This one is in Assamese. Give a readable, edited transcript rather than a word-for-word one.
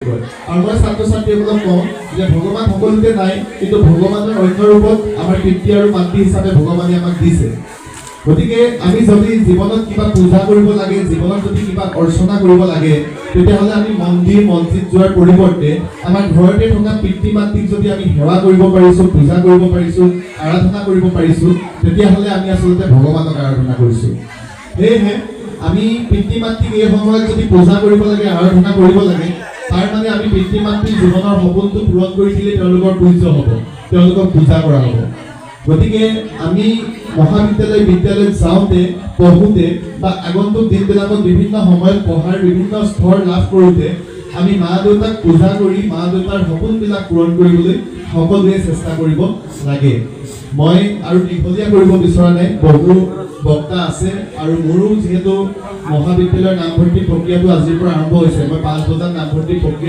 আৰু মই ছাত্ৰ ছাত্ৰীসকলক কওঁ যে ভগৱান সকলোতে নাই, কিন্তু ভগৱানৰ অন্য ৰূপত আমাৰ পিতৃ আৰু মাতৃ হিচাপে ভগৱানে আমাক দিছে। গতিকে আমি যদি জীৱনত কিবা পূজা কৰিব লাগে, জীৱনত যদি কিবা অৰ্চনা কৰিব লাগে, তেতিয়াহ'লে আমি মন্দিৰ মছজিদ যোৱাৰ পৰিৱৰ্তে আমাৰ ঘৰতে থকা পিতৃ মাতৃক যদি আমি সেৱা কৰিব পাৰিছোঁ, পূজা কৰিব পাৰিছোঁ, আৰাধনা কৰিব পাৰিছোঁ, তেতিয়াহ'লে আমি আচলতে ভগৱানক আৰাধনা কৰিছোঁ। সেয়েহে আমি পিতৃ মাতৃক এই সময়ত যদি পূজা কৰিব লাগে, আৰাধনা কৰিব লাগে, তাৰ মানে আমি পিতৃ মাতৃৰ জীৱনৰ সপোনটো পূৰণ কৰি দিলে তেওঁলোকৰ পূজ্য হ'ব, তেওঁলোকক পূজা কৰা হ'ব। গতিকে আমি মহাবিদ্যালয় বিদ্যালয়ত যাওঁতে, পঢ়োঁতে বা আগন্তুক দিনবিলাকত বিভিন্ন সময়ত পঢ়াৰ বিভিন্ন স্তৰ লাভ কৰোঁতে আমি মা দেউতাক পূজা কৰি মা দেউতাৰ সপোনবিলাক পূৰণ কৰিবলৈ সকলোৱে চেষ্টা কৰিব লাগে। মই আৰু দীঘলীয়া কৰিব বিচৰা নাই, বহু বক্তা আছে আৰু মোৰো যিহেতু মহাবিদ্যালয়ৰ নামভৰ্তি প্ৰক্ৰিয়াটো আজিৰ পৰা আৰম্ভ হৈছে, মই 5 বজাত নামভৰ্তি প্ৰক্ৰিয়া